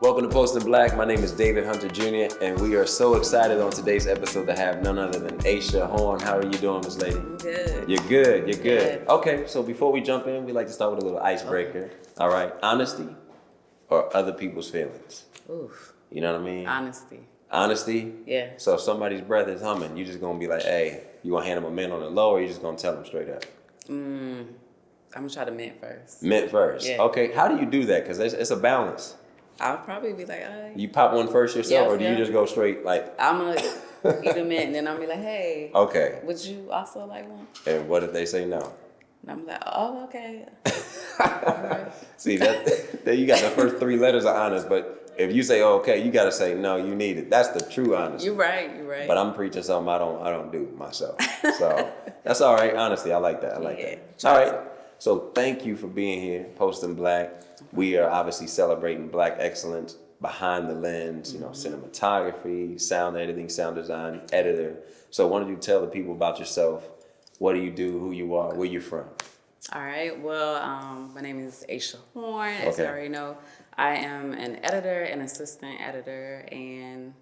Welcome to Post in Black. My name is David Hunter Jr. and we are so excited on today's episode to have none other than Aisha Horne. How are you doing, Miss Lady? I'm good. You're good. You're good. Okay, so before we jump in, we like to start with a little icebreaker. Okay. All right, honesty or other people's feelings? Oof. You know what I mean? Honesty. Honesty? Yeah. So if somebody's breath is humming, you just gonna be like, hey, you gonna hand them a mint on the low, or you just gonna tell them straight up? I'm gonna try to mint first. Mint first. Yeah. Okay. How do you do that? Because it's a balance. I'll probably be like, You pop one first yourself, or do you yeah. just go straight like? I'm gonna eat a mint, and then I'll be like, hey. Okay. Would you also like one? And what if they say no? And I'm like, oh, okay. See that you got the first three letters of honest, but if you say oh, okay, you got to say no, you need it. That's the true honesty. You're right. But I'm preaching something I don't do myself. So that's all right. Honestly, I like that. That. All right. So thank you for being here, Posting Black. We are obviously celebrating Black excellence behind the lens, cinematography, sound editing, sound design, editor. So why don't you tell the people about yourself? What do you do, who you are, where you're from? All right. Well, my name is Aisha Horne. As you already know, I am an editor, an assistant editor, and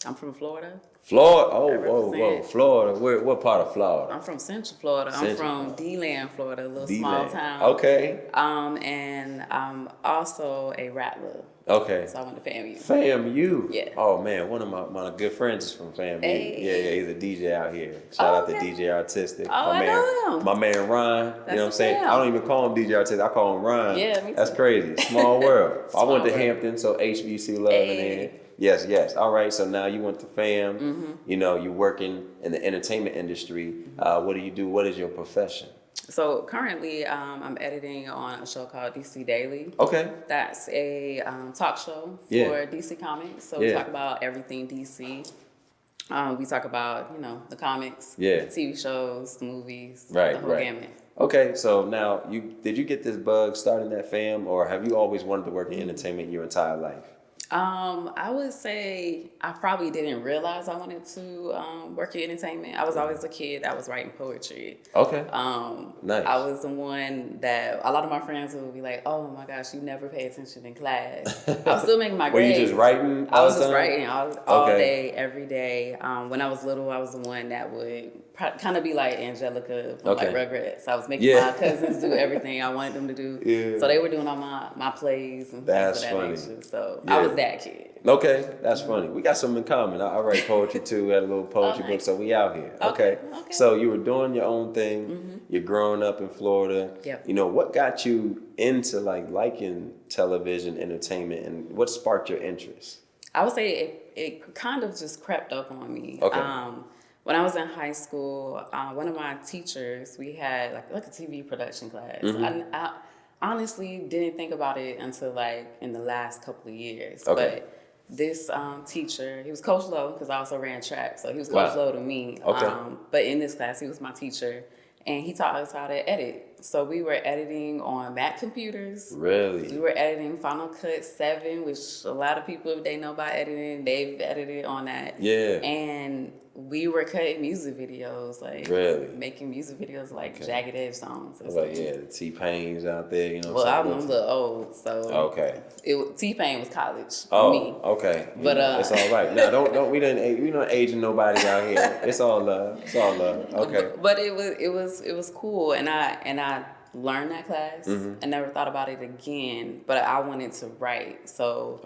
I'm from Florida. Florida? Oh, whoa. Florida. What part of Florida? I'm from Central Florida. I'm from D-Land, Florida, a little small town. Okay. And I'm also a rapper. Okay. So I went to FAMU. FAMU? Yeah. Oh, man, one of my good friends is from FAMU. Hey. Yeah, he's a DJ out here. Shout out to DJ Artistic. Oh, I know him. My man Ryan. You know what I'm saying? I don't even call him DJ Artistic. I call him Ryan. Yeah, me too. That's crazy. Small world. I went to Hampton, so HBC love in there. Yes. All right, so now you went to FAM. Mm-hmm. You're working in the entertainment industry. What do you do? What is your profession? So currently, I'm editing on a show called DC Daily. Okay. That's a talk show for DC Comics. So we talk about everything DC. We talk about, the comics, TV shows, the movies, the whole gamut. Okay, so now, did you get this bug starting at FAM, or have you always wanted to work in entertainment your entire life? I would say I probably didn't realize I wanted to work in entertainment. I was always a kid that was writing poetry. Okay. Nice. I was the one that a lot of my friends would be like, "Oh my gosh, you never pay attention in class." I was still making my grades. Were you just writing? I was just writing all day, every day. When I was little, I was the one that would kind of be like Angelica from like Rugrats. I was making my cousins do everything I wanted them to do. Yeah. So they were doing all my plays and things of that nature. So I was that kid. Okay, that's funny. We got something in common. I write poetry too. Had a little poetry book, so we out here. Okay. So you were doing your own thing. Mm-hmm. You're growing up in Florida. Yep. What got you into liking television, entertainment, and what sparked your interest? I would say it kind of just crept up on me. Okay. When I was in high school, one of my teachers, we had like a TV production class. Mm-hmm. I honestly didn't think about it until in the last couple of years. Okay. But this teacher, he was Coach Lowe, because I also ran track, so he was Coach Lowe to me. Okay. But in this class, he was my teacher, and he taught us how to edit. So we were editing on Mac computers. Really? We were editing Final Cut 7, which a lot of people, if they know about editing, they've edited on that. Yeah. And we were cutting music videos, making music videos Jagged Edge songs. The T-Pains out there, Well, I'm a little old, so T-Pain was college for me. Okay. But it's all right. No, we not aging nobody out here. It's all love. Okay. But it was cool, and I learned that class. Mm-hmm. I never thought about it again, but I wanted to write. So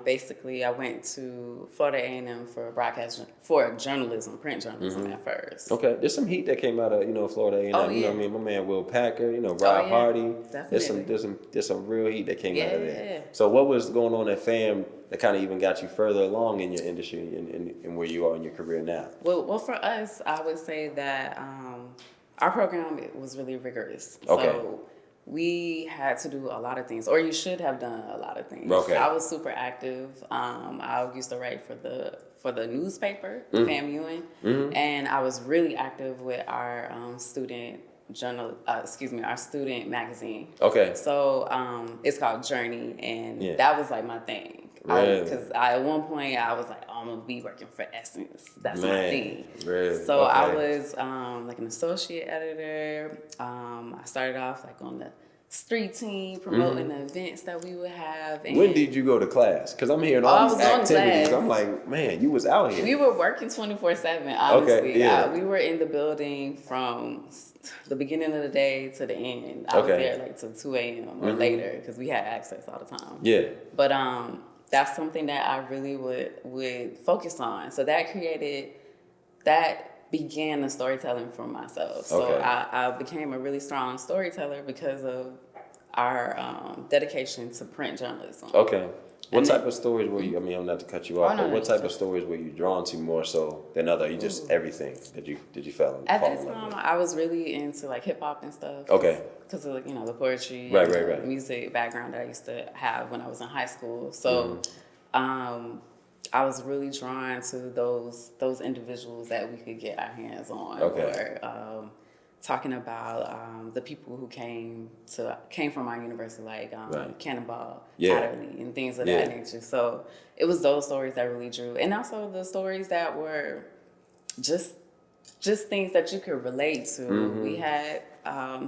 basically I went to Florida A&M for journalism, print journalism at first. Okay, there's some heat that came out of Florida A&M. Oh, yeah. You know what I mean? My man Will Packer, Rob Hardy. Definitely. There's some real heat that came out of there. So what was going on at FAM that kind of even got you further along in your industry and where you are in your career now? Well, for us, I would say that our program was really rigorous. Okay. So we had to do a lot of things, or you should have done a lot of things. Okay. I was super active. I used to write for the newspaper, FAMU, and I was really active with our student magazine. Okay. So it's called Journey, and that was my thing. Really? Because at one point I was like, I'm gonna be working for Essence. That's my thing. Really? So I was an associate editor. I started off on the street team, promoting the events that we would have. And when did you go to class? Because I'm hearing all these activities. I'm like, man, you was out here. We were working 24/7, honestly. Okay, yeah. We were in the building from the beginning of the day to the end. I was there like till 2 a.m. or later because we had access all the time. Yeah. But that's something that I really would focus on. So that began the storytelling for myself. So I became a really strong storyteller because of our dedication to print journalism. Okay. What type of stories were you, I mean, I'm not to cut you off, but what type of stories were you drawn to more so than other? You just everything that you fell At that time, I was really into like hip hop and stuff. Okay. Because of the poetry, right. music background that I used to have when I was in high school. So, I was really drawn to those individuals that we could get our hands on. Okay. Or talking about the people who came from our university, like Cannonball, Adderley, and things of that nature. So it was those stories that really drew, and also the stories that were just things that you could relate to. Mm-hmm. We had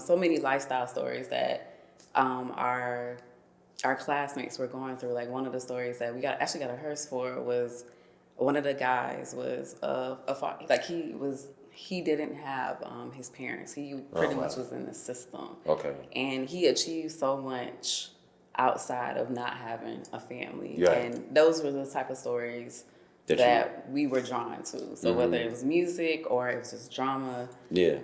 so many lifestyle stories that our classmates were going through. Like one of the stories that we actually got a hearse for was one of the guys was he didn't have his parents. He pretty much was in the system. Okay. And he achieved so much outside of not having a family. Yeah. And those were the type of stories that we were drawn to. So whether it was music or it was just drama,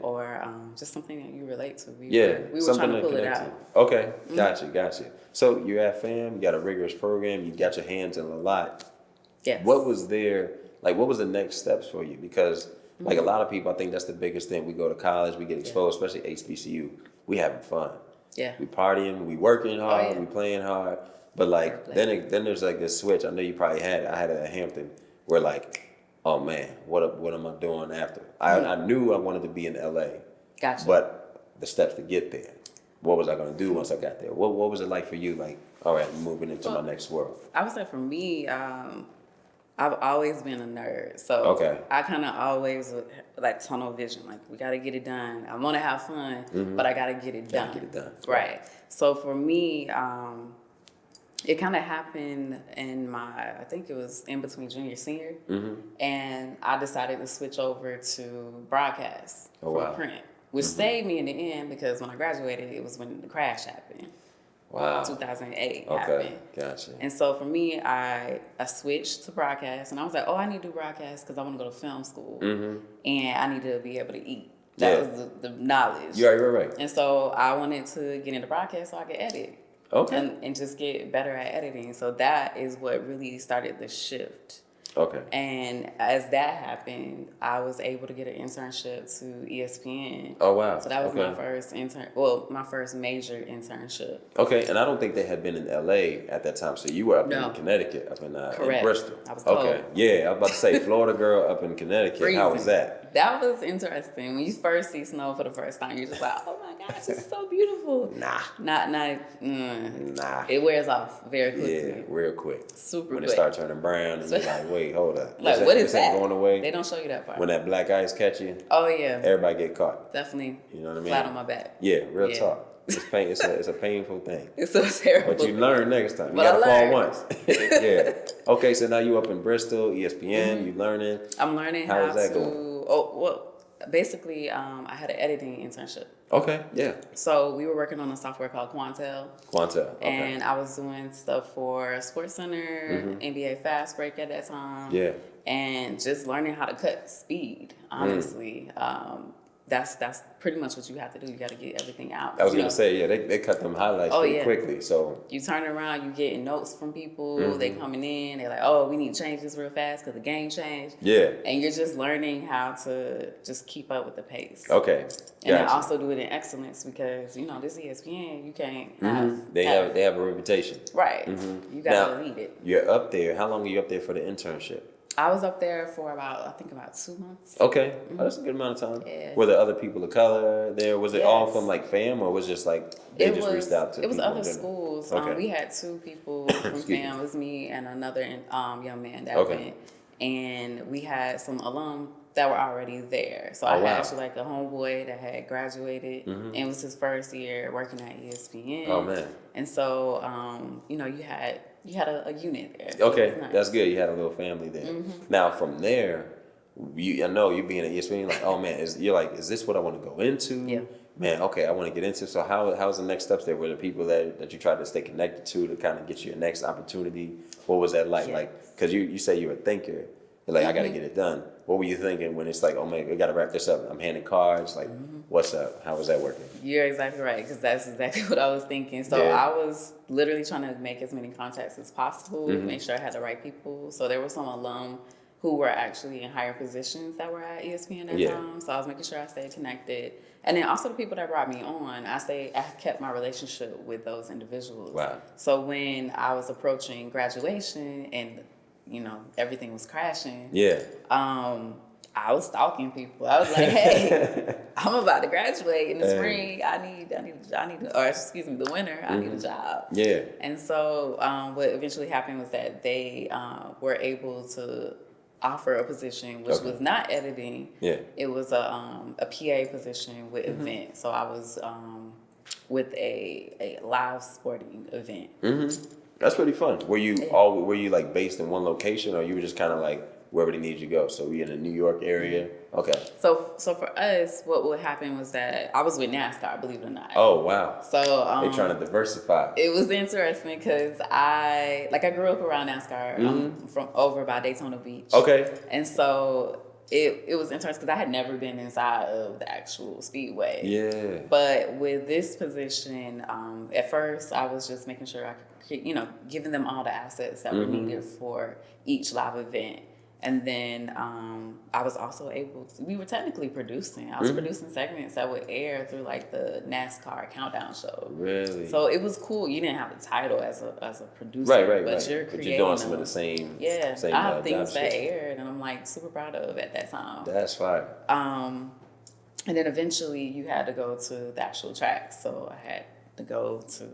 or just something that you relate to, we were trying to pull it out. Okay, gotcha. So you're at FAM, you got a rigorous program, you got your hands in a lot. Yes. What was the next steps for you? Because like a lot of people, I think that's the biggest thing. We go to college, we get exposed, especially HBCU. We having fun. Yeah. We partying, we working hard, we playing hard. But like then there's like this switch. I know you probably had it. I had it at Hampton. Where like, oh man, what am I doing after? I knew I wanted to be in LA. Gotcha. But the steps to get there, what was I gonna do once I got there? What was it like for you? Like, all right, I'm moving into my next world. I would say for me, I've always been a nerd, so I kind of always like tunnel vision. Like we got to get it done. I want to have fun, but I got to get it done. Right. So for me, it kind of happened in I think it was in between junior senior, and I decided to switch over to broadcast from print, which saved me in the end because when I graduated, it was when the crash happened. Wow. 2008 happened. Gotcha. And so for me, I switched to broadcast, and I was like, I need to do broadcast because I want to go to film school, and I need to be able to eat. That was the knowledge. You're right. And so I wanted to get into broadcast so I could edit. Okay. And just get better at editing. So that is what really started the shift. Okay. And as that happened, I was able to get an internship to ESPN. Oh, wow. So that was my first my first major internship. Okay, and I don't think they had been in LA at that time. So you were up in Connecticut, up in Bristol. I was cold. Okay, yeah, I was about to say Florida girl up in Connecticut. Freezing. How was that? That was interesting. When you first see snow for the first time, you're just like, oh my gosh, it's so beautiful. Nah. It wears off very quickly. Yeah, real quick. Super quick. When it starts turning brown, and you're like, wait, hold up. Like, what is that? Going away? They don't show you that part. When that black ice catch you. Oh, yeah. Everybody get caught. Definitely. You know what I mean? Flat on my back. Yeah, real talk. It's a painful thing. It's so terrible. But you learn next time. You gotta fall once. Yeah. Okay, so now you up in Bristol, ESPN, you learning. I'm learning how is that going? Basically, I had an editing internship. Okay, yeah. So we were working on a software called Quantel. Okay. And I was doing stuff for SportsCenter, NBA Fast Break at that time. Yeah. And just learning how to cut speed, honestly. That's pretty much what you have to do. You got to get everything out. I was going to say, they cut them highlights pretty quickly. So you turn around, you getting notes from people. They coming in. They're like, we need to change this real fast because the game changed. Yeah. And you're just learning how to just keep up with the pace. Okay. And I also do it in excellence because, this ESPN, you can't have... They have a reputation. Right. You got to lead it. You're up there. How long are you up there for the internship? I was up there for about 2 months. Okay. That's a good amount of time. Yeah. Were there other people of color there? Was it all from like FAM or was it just like they reached out to people? It was other schools. Okay. We had 2 people from FAM. It was me and another young man that went. And we had some alum that were already there. So I had wow. actually like a homeboy that had graduated, and it was his first year working at ESPN. Oh man. And so, you know, you had a unit there. Okay, So nice. that's good. You had a little family there. Now from there, I know you being at ESPN, you're like, oh man, is this what I want to go into? Yeah. Man, okay, I want to get into. So how's the next steps there? Were the people that you tried to stay connected to kind of get you your next opportunity? What was that like? Yes. Like, because you say you're a thinker. You're like, I got to get it done. What were you thinking when it's like, oh man, we got to wrap this up? I'm handing cards. Like, what's up? How was that working? You're exactly right, because that's exactly what I was thinking. So Yeah. I was literally trying to make as many contacts as possible, make sure I had the right people. So there were some alum who were actually in higher positions that were at ESPN at the time. So I was making sure I stayed connected. And then also the people that brought me on, I kept my relationship with those individuals. Wow. So when I was approaching graduation and, you know, everything was crashing. Yeah. I was stalking people. I was like, "Hey, I'm about to graduate in the spring. I need, or excuse me, the winter. I need a job." Yeah. And so, what eventually happened was that they were able to offer a position which was not editing. Yeah. It was a PA position with event. So I was with a live sporting event. That's pretty fun. Were you like based in one location, or you were just kind of like wherever they needed you to go? So we in the New York area. Okay. So for us, what would happen was that I was with NASCAR, believe it or not. Oh wow. So they're trying to diversify. It was interesting because I grew up around NASCAR from over by Daytona Beach. Okay. And so it was interesting because I had never been inside of the actual speedway. Yeah. But with this position, at first I was just making sure I could, you know, giving them all the assets that were needed for each live event. And then I was also able to, we were technically producing. I was producing segments that would air through like the NASCAR countdown show. Really? So it was cool. You didn't have a title as a producer. Right. But you're creating. But you're doing some of the same. Yeah. Same, I have things that shit. aired and I'm like super proud of at that time. That's fire. And then eventually you had to go to the actual track. So I had to go to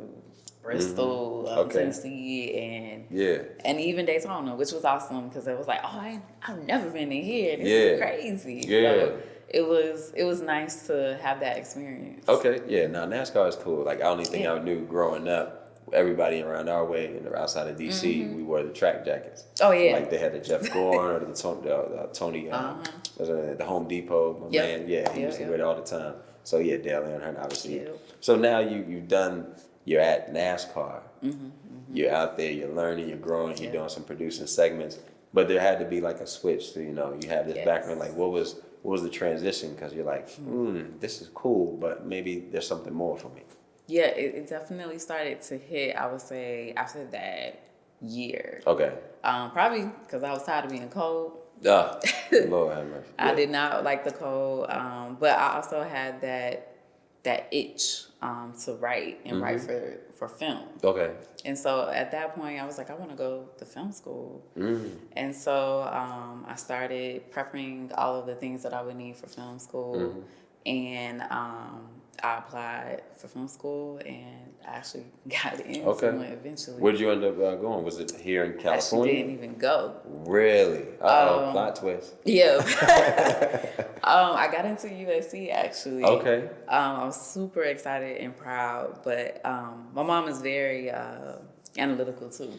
Bristol, Tennessee, and even Daytona, which was awesome because it was like, oh, I've never been in here. This is crazy. Yeah. So it was nice to have that experience. Okay, yeah. Now NASCAR is cool. Like, the only thing I knew growing up, everybody around our way and outside of DC, we wore the track jackets. Oh yeah. Like they had the Jeff Gordon or the Tony, the Home Depot. My man, he used to wear it all the time. So yeah, Dale Earnhardt, obviously. Yep. So now you're at NASCAR. You're out there, you're learning, you're growing, you're doing some producing segments. But there had to be like a switch. So, you know, you have this background. Like, what was the transition? Because you're like, this is cool, but maybe there's something more for me. Yeah, it definitely started to hit, I would say, after that year. Okay. Probably because I was tired of being cold. Lord have mercy. I did not like the cold, but I also had that itch to write and write for film. Okay. And so at that point, I was like, I want to go to film school. And so I started prepping all of the things that I would need for film school. And I applied for film school and I actually got in eventually. Where'd you end up going? Was it here in California? Actually didn't even go. Really? Plot twist. Yeah. I got into USC actually. Okay. I was super excited and proud, but my mom is very analytical too.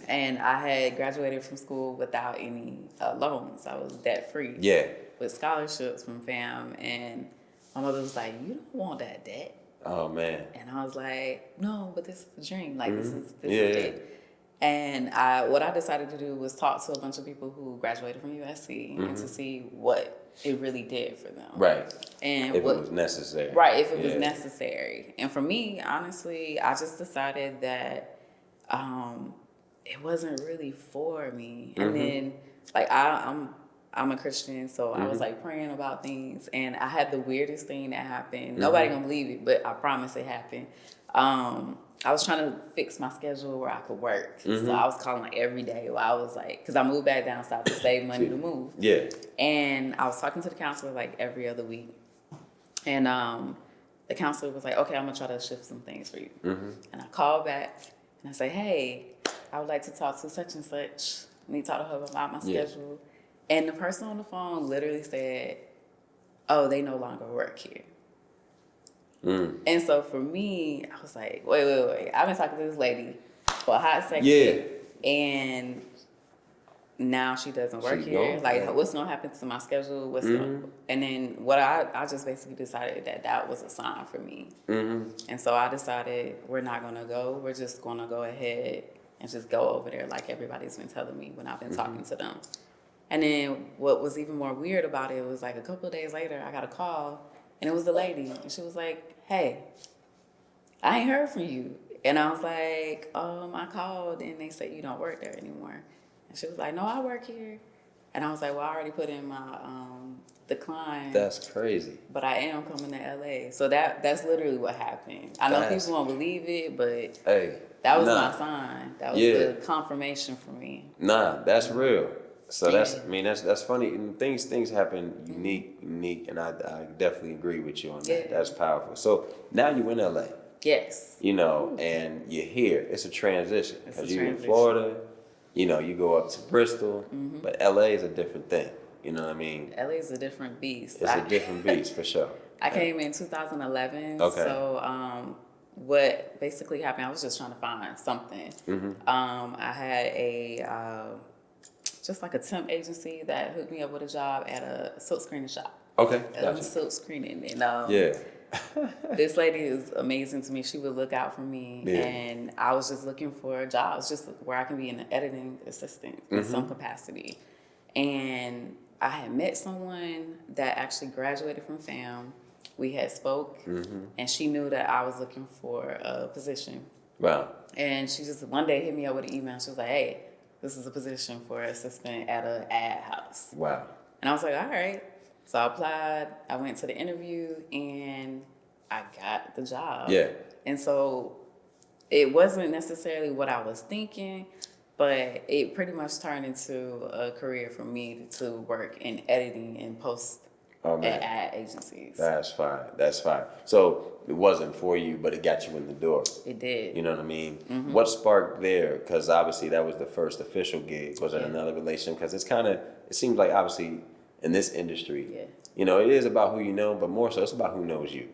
And I had graduated from school without any loans. I was debt free. Yeah. With scholarships from FAM, and my mother was like, "You don't want that debt." Oh man. And I was like, "No, but this is the dream. Like this is it." And what I decided to do was talk to a bunch of people who graduated from USC and to see what it really did for them. Right. And if it was necessary. Right, if it was necessary. And for me, honestly, I just decided that it wasn't really for me. And then, like, I'm a Christian, so I was like praying about things, and I had the weirdest thing that happened. Nobody gonna believe it, but I promise it happened. I was trying to fix my schedule where I could work. So I was calling like every day. I was like, because I moved back down south to save money to move. Yeah. And I was talking to the counselor like every other week. And the counselor was like, okay, I'm going to try to shift some things for you. And I called back and I say, hey, I would like to talk to such and such. I need to talk to her about my schedule. And the person on the phone literally said, "Oh, they no longer work here." And so for me, I was like, wait. I've been talking to this lady for a hot second. Yeah. And now she doesn't work here. Gone. Like, what's going to happen to my schedule? And then what I just basically decided that was a sign for me. And so I decided we're not going to go. We're just going to go ahead and just go over there like everybody's been telling me when I've been talking to them. And then what was even more weird about it was like a couple of days later, I got a call. And it was the lady, and she was like, "Hey, I ain't heard from you." And I was like, I called, and they said you don't work there anymore. And she was like, "No, I work here." And I was like, "Well, I already put in my decline." That's crazy. But I am coming to LA. So that's literally what happened. I know people won't believe it, but that was my sign. That was the confirmation for me. Nah, that's real. So that's funny. And things happen unique, and I definitely agree with you on that. Yeah. That's powerful. So now you're in LA. Yes. You know, and you're here. It's a transition because you're in Florida. You know, you go up to Bristol, but LA is a different thing. You know what I mean? LA is a different beast. It's a different beast for sure. I came in 2011. Okay. So what basically happened, I was just trying to find something. I had just like a temp agency that hooked me up with a job at a silk screening shop. Okay. I was silk screening. And this lady is amazing to me. She would look out for me. Yeah. And I was just looking for jobs just where I can be an editing assistant in some capacity. And I had met someone that actually graduated from FAMU. We had spoke, and she knew that I was looking for a position. Wow. And she just one day hit me up with an email. She was like, "Hey, this is a position for assistant at an ad house." Wow. And I was like, all right. So I applied. I went to the interview, and I got the job. Yeah. And so it wasn't necessarily what I was thinking, but it pretty much turned into a career for me to work in editing and post at ad agencies. That's fine. So it wasn't for you, but it got you in the door. It did. You know what I mean? What sparked there? Because obviously that was the first official gig. Was it another relation? Because it seems like obviously in this industry, you know, it is about who you know, but more so it's about who knows you.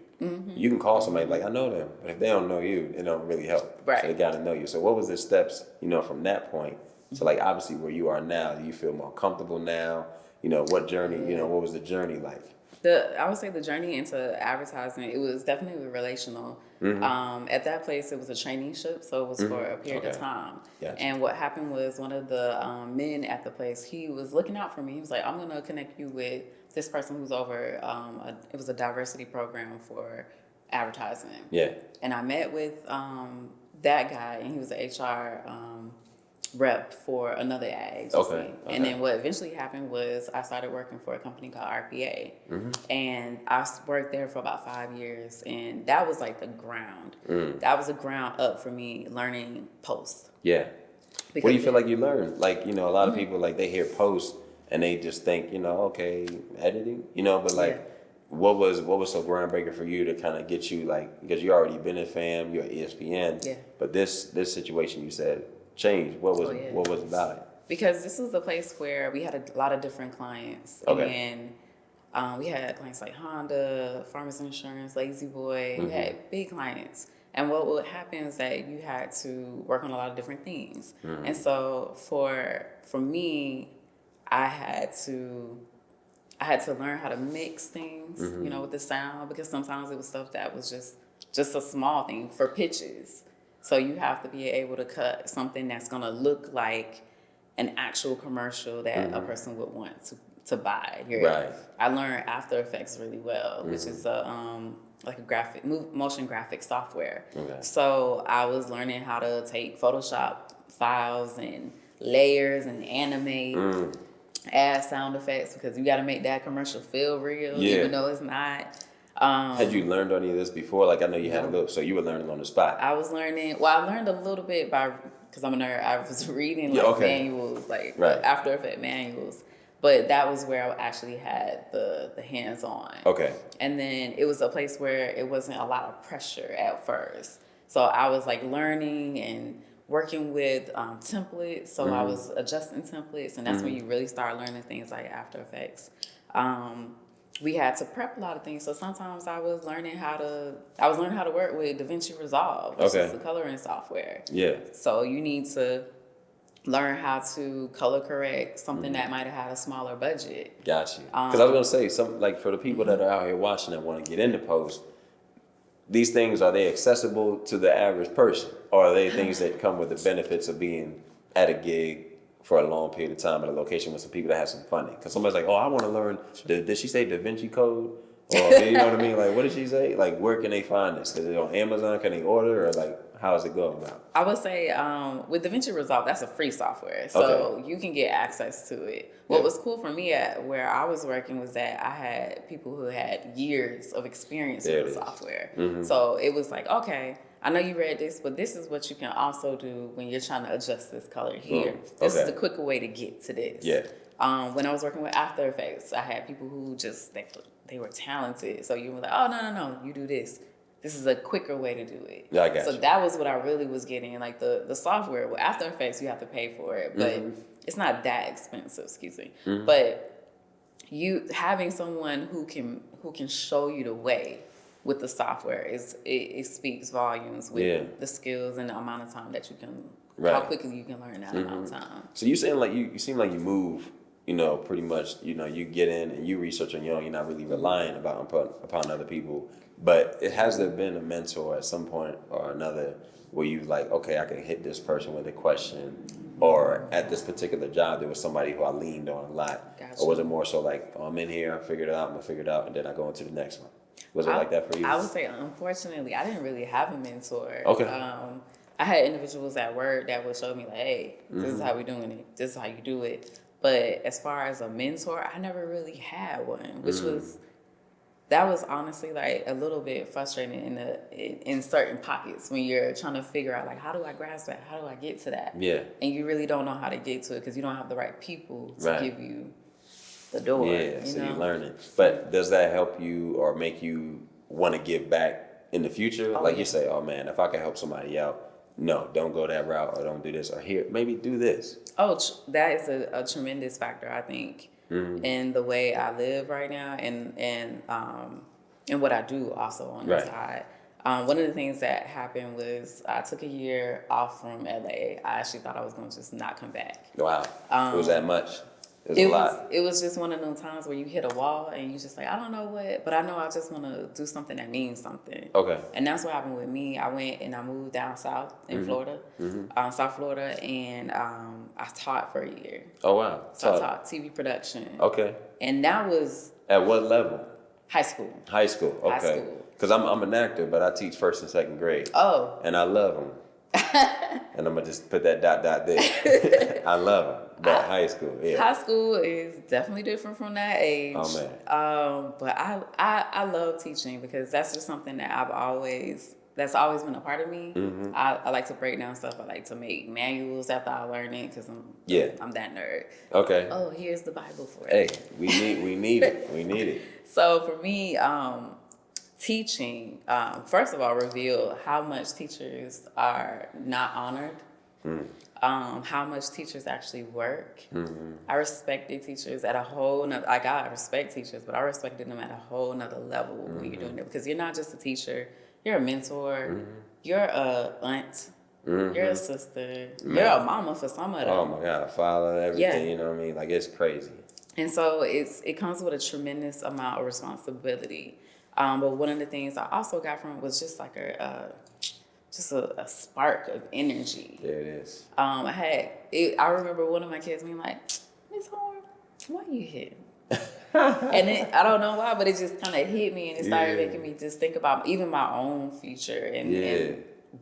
You can call somebody like, "I know them," but if they don't know you, it don't really help. Right. So they got to know you. So what was the steps, you know, from that point to like obviously where you are now? Do you feel more comfortable now? You know, what journey, you know, what was the journey like? I would say the journey into advertising, it was definitely relational. At that place, it was a traineeship, so it was for a period of time. Gotcha. And what happened was one of the men at the place, he was looking out for me. He was like, "I'm going to connect you with this person who's over, it was a diversity program for advertising." Yeah. And I met with that guy, and he was an HR rep for another ad agency. Okay. And then what eventually happened was I started working for a company called RPA. And I worked there for about 5 years. And that was like the ground. That was a ground up for me learning post. Yeah. What do you feel like you learned? Like, you know, a lot of people, like, they hear post and they just think, you know, okay, editing, you know, but like, what was so groundbreaking for you to kind of get you, like, because you already been in FAM, you're at ESPN, but this situation you said changed. What was about it? Because this was a place where we had a lot of different clients. Okay. And we had clients like Honda, Farmers Insurance, Lazy Boy. We had big clients. And what would happen is that you had to work on a lot of different things. And so for me, I had to learn how to mix things, you know, with the sound, because sometimes it was stuff that was just a small thing for pitches. So you have to be able to cut something that's going to look like an actual commercial that a person would want to buy. Right. I learned After Effects really well, which is like a motion graphic software. Okay. So I was learning how to take Photoshop files and layers and animate, add sound effects, because you got to make that commercial feel real, even though it's not. Had you learned any of this before? Like, I know you had a little, so you were learning on the spot. I was learning, I learned a little bit because I'm a nerd, I was reading manuals, like After Effects manuals. But that was where I actually had the hands-on. Okay. And then it was a place where it wasn't a lot of pressure at first. So I was like learning, and working with templates. So I was adjusting templates, and that's when you really start learning things like After Effects. We had to prep a lot of things. So sometimes I was learning how to work with DaVinci Resolve, which is the coloring software. Yeah. So you need to learn how to color correct something that might have had a smaller budget. Got you. Because I was gonna say, some like for the people that are out here watching that want to get into post, these things, are they accessible to the average person, or are they things that come with the benefits of being at a gig for a long period of time at a location with some people that have some funding? Because somebody's like, oh, I want to learn. Did she say Da Vinci Code? Or you know what I mean? Like, what did she say? Like, where can they find this? Is it on Amazon? Can they order? Or like, how is it going about? I would say with DaVinci Resolve, that's a free software. So you can get access to it. What was cool for me at where I was working was that I had people who had years of experience with the software. So it was like, okay, I know you read this, but this is what you can also do when you're trying to adjust this color here. This is the quicker way to get to this. Yeah. When I was working with After Effects, I had people who just, they were talented. So you were like, oh, no, you do this. This is a quicker way to do it. Yeah, I got you. So that was what I really was getting. Like the software, with After Effects, you have to pay for it, but it's not that expensive, excuse me. But you having someone who can show you the way with the software it speaks volumes with the skills and the amount of time that you can, how quickly you can learn that amount of time. So you saying like you seem like you move, pretty much, you get in and you research on your own. You're not really relying upon other people. But has there been a mentor at some point or another where you like, okay, I can hit this person with a question, or at this particular job there was somebody who I leaned on a lot? Gotcha. Or was it more so like, oh, I'm in here, I figured it out, I'm gonna figure it out, and then I go into the next one? Was it like that for you? I would say, unfortunately, I didn't really have a mentor. Okay. I had individuals at work that would show me like, hey, this is how we're doing it. This is how you do it. But as far as a mentor, I never really had one, which that was honestly like a little bit frustrating in certain pockets when you're trying to figure out like, how do I grasp that? How do I get to that? Yeah. And you really don't know how to get to it because you don't have the right people to give you the door. Yeah, so you're learning. But does that help you or make you want to give back in the future? You say, oh man, if I can help somebody out, no, don't go that route, or don't do this, or here, maybe do this. Oh, that is a tremendous factor, I think, in the way I live right now, and what I do also on the side. One of the things that happened was I took a year off from LA. I actually thought I was going to just not come back. Wow, it was that much. It was just one of those times where you hit a wall and you just like, I don't know what, but I know I just want to do something that means something. Okay. And that's what happened with me. I went and I moved down south in Florida, South Florida, and I taught for a year. Oh, wow. So I taught TV production. Okay. And that was... At what level? High school. High school, okay. High school. Because I'm an actor, but I teach 1st and 2nd grade. Oh. And I love them. And I'm going to just put that ... there. I love them. But high school, yeah. High school is definitely different from that age. Oh, man. But I love teaching because that's just something that that's always been a part of me. I like to break down stuff. I like to make manuals after I learn it because I'm that nerd. Okay. Oh, here's the Bible for it. Hey, we need it. We need it. So for me, teaching, first of all, revealed how much teachers are not honored. How much teachers actually work. I respected teachers at a whole nother, like I respect teachers, but I respected them at a whole nother level when you're doing it, because you're not just a teacher, you're a mentor, you're a aunt, you're a sister, you're a mama for some of them. Oh my God, a father, everything, you know what I mean? Like, it's crazy. And so it comes with a tremendous amount of responsibility. But one of the things I also got from it was just like a spark of energy. There it is. I remember one of my kids being like, Miss Horne, why you here? And I don't know why, but it just kind of hit me, and it started making me just think about even my own future and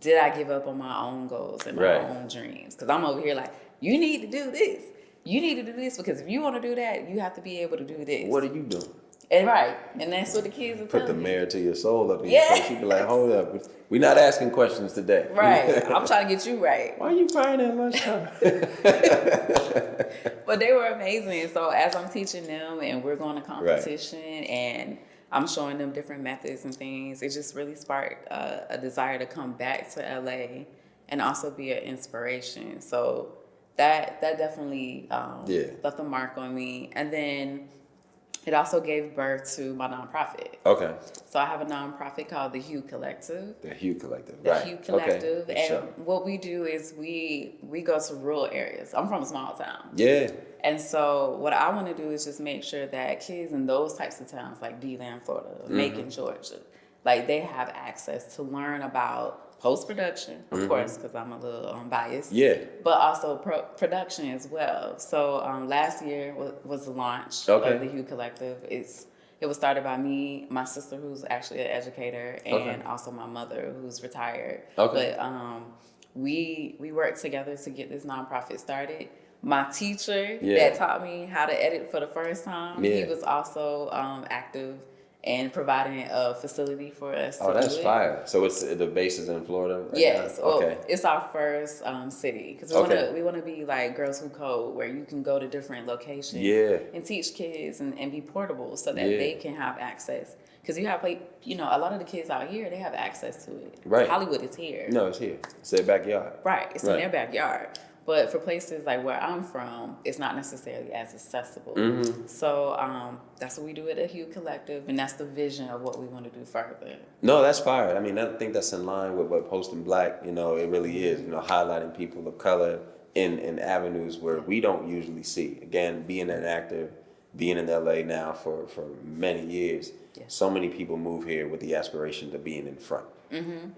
did I give up on my own goals and my own dreams? Because I'm over here like, you need to do this. You need to do this, because if you want to do that, you have to be able to do this. What are you doing? And and that's what the kids are telling Put the me. mayor to your soul up in your face. You be like, hold up, we're not asking questions today. Right. I'm trying to get you right. Why are you crying at lunchtime? But they were amazing. So as I'm teaching them and we're going to competition and I'm showing them different methods and things, it just really sparked a desire to come back to LA and also be an inspiration. So that definitely left a mark on me. And then it also gave birth to my nonprofit. Okay. So I have a nonprofit called the Hue Collective. The Hue Collective, The Hue Collective. Okay. And what we do is we go to rural areas. I'm from a small town. Yeah. And so what I want to do is just make sure that kids in those types of towns, like D-Land, Florida, Macon, Georgia, like they have access to learn about post-production, of course, because I'm a little biased. Yeah. But also production as well. So last year was the launch of the Hue Collective. It was started by me, my sister, who's actually an educator, and also my mother, who's retired. Okay. But we worked together to get this nonprofit started. My teacher that taught me how to edit for the first time, he was also active and providing a facility for us to do it. Oh, that's fire. So it's the base is in Florida right yes. now? Well, it's our first city. Because we want to be like Girls Who Code, where you can go to different locations and teach kids and be portable so that they can have access. Because you have, like, you know, a lot of the kids out here, they have access to it. Right. Hollywood is here. No, it's here. It's their backyard. Right. It's in their backyard. But for places like where I'm from, it's not necessarily as accessible. So that's what we do at the Hue Collective, and that's the vision of what we want to do further. No, that's fire. I mean, I think that's in line with what Posting Black, you know, it really is, you know, highlighting people of color in avenues where we don't usually see. Again, being an actor, being in LA now for many years, so many people move here with the aspiration of being in front.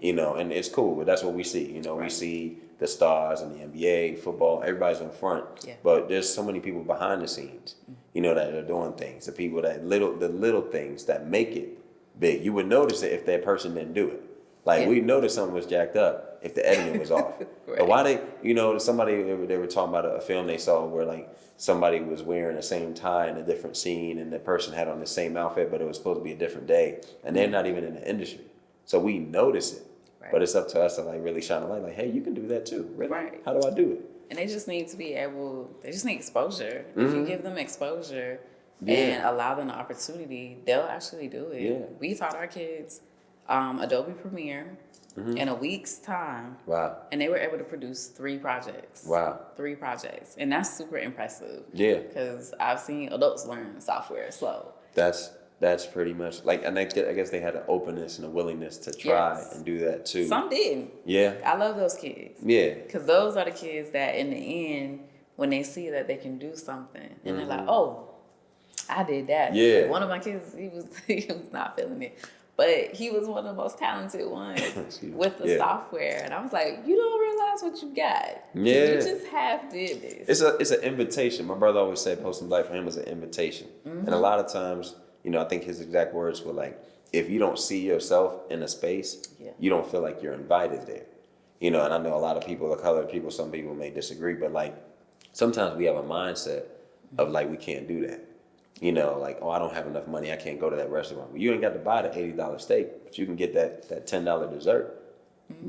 You know, and it's cool, but that's what we see. You know, we see the stars in the NBA, football, everybody's in front. But there's so many people behind the scenes, you know, that are doing things. The people the little things that make it big. You would notice it if that person didn't do it. Like we noticed something was jacked up if the editing was off. But why they, you know, somebody, they were talking about a film they saw where like somebody was wearing the same tie in a different scene and the person had on the same outfit, but it was supposed to be a different day. And they're not even in the industry. So we notice it. But it's up to us to like really shine a light. Like, hey, you can do that too. Really? Right. How do I do it? And they just need to be able. They just need exposure. If you give them exposure and allow them the opportunity, they'll actually do it. Yeah. We taught our kids Adobe Premiere in a week's time. Wow. And they were able to produce 3 projects. Wow. 3 projects, and that's super impressive. Yeah. Because I've seen adults learn software slow. That's pretty much like, and I guess they had an openness and a willingness to try and do that too. Some did. Yeah. I love those kids. Yeah. Because those are the kids that in the end, when they see that they can do something, and they're like, oh, I did that. Yeah. Like one of my kids, he was not feeling it. But he was one of the most talented ones with the software. And I was like, you don't realize what you got. Yeah. You just half did this. It's an invitation. My brother always said Posting Black for him was an invitation. And a lot of times, you know, I think his exact words were like, if you don't see yourself in a space, you don't feel like you're invited there. You know, and I know a lot of people of color, some people may disagree, but like sometimes we have a mindset of like, we can't do that. You know, like, oh, I don't have enough money, I can't go to that restaurant. Well, you ain't got to buy the $80 steak, but you can get that $10 dessert.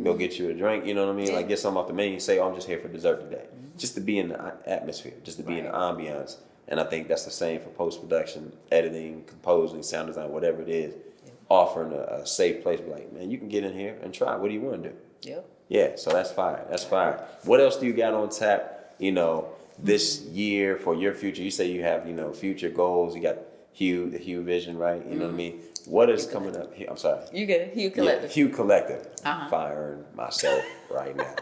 Go get you a drink, you know what I mean? Like get something off the menu and say, oh, I'm just here for dessert today. Just to be in the atmosphere, just to be in the ambiance. And I think that's the same for post-production, editing, composing, sound design, whatever it is. Offering a safe place, like, man, you can get in here and try. What do you want to do? Yeah, so that's fire. That's fire. What else do you got on tap, you know, this year for your future? You say you have, you know, future goals. You got the Hue vision, right? You know what I mean? What is coming up? I'm sorry. You good. Hue Collective. Yeah, Hue Collective. Firing myself right now.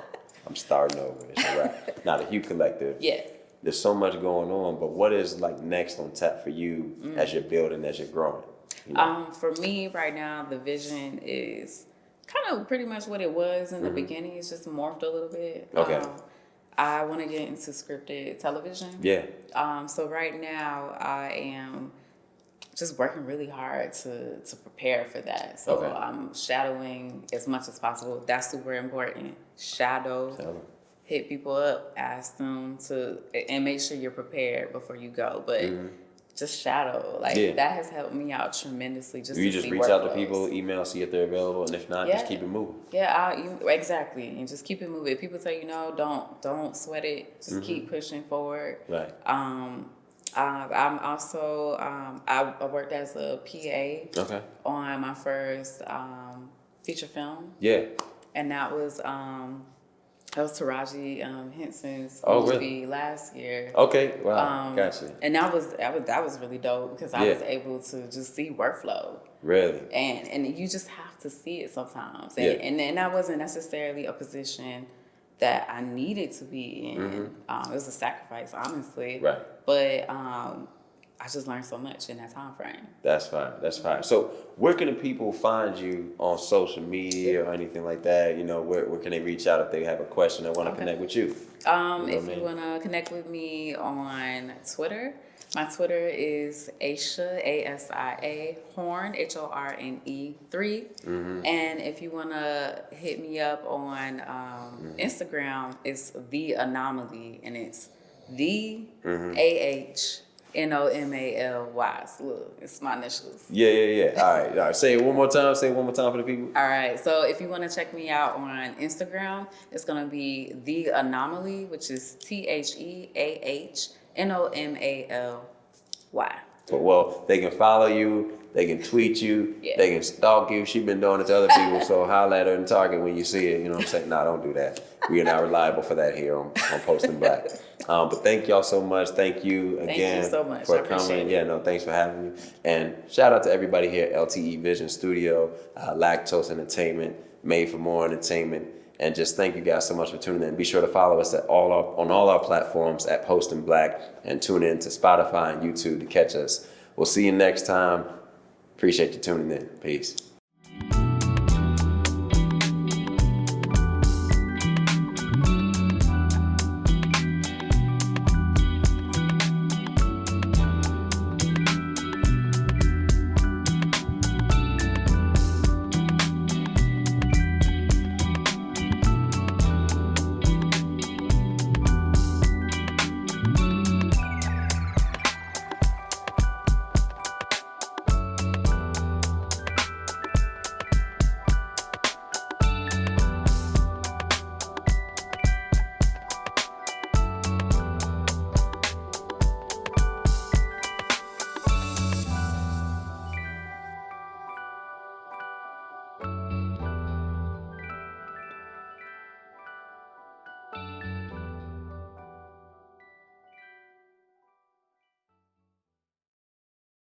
I'm starting over. It's a wrap. Now the Hue Collective. Yeah. There's so much going on, but what is like next on tap for you as you're building, as you're growing? You know? For me right now, the vision is kind of pretty much what it was in the beginning. It's just morphed a little bit. Okay. I want to get into scripted television. Yeah. So right now I am just working really hard to prepare for that. So I'm shadowing as much as possible. That's super important. Shadow. Hit people up, ask them and make sure you're prepared before you go. But just shadow, that has helped me out tremendously. You just reach out to people, email, see if they're available, and if not, just keep it moving. Yeah, exactly, and just keep it moving. If people tell you no, don't sweat it. Just keep pushing forward. Right. I'm also I worked as a PA. On my first feature film. Yeah. And that was That was Taraji Henson's really? movie last year. Okay, wow, gotcha. And that was really dope because I was able to just see workflow. Really? And you just have to see it sometimes. Yeah. And that wasn't necessarily a position that I needed to be in. Mm-hmm. It was a sacrifice, honestly. Right. But I just learned so much in that time frame. That's fine. That's fine. So where can the people find you on social media or anything like that? You know, where can they reach out if they have a question or want to connect with you? If you want to connect with me on Twitter, my Twitter is Asia, ASIA, Horne, HORNE 3. And if you want to hit me up on Instagram, it's The Anomaly, and it's The AHNOMALY. So look, it's my initials. Yeah. All right. Say it one more time. Say it one more time for the people. All right. So if you want to check me out on Instagram, it's going to be The Anomaly, which is THEAHNOMALY. Well, they can follow you. They can tweet you. Yeah. They can stalk you. She's been doing it to other people. So holler at her and Target when you see it. You know what I'm saying? Nah, don't do that. We are not reliable for that here on Posting Black. But thank y'all so much. Thank you again. Thank you so much. For I appreciate coming. it. Yeah, no, thanks for having me. And shout out to everybody here at LTE Vision Studio, LackToast Entertainment, Made for More Entertainment. And just thank you guys so much for tuning in. Be sure to follow us on all our platforms at Posting Black, and tune in to Spotify and YouTube to catch us. We'll see you next time. Appreciate you tuning in. Peace.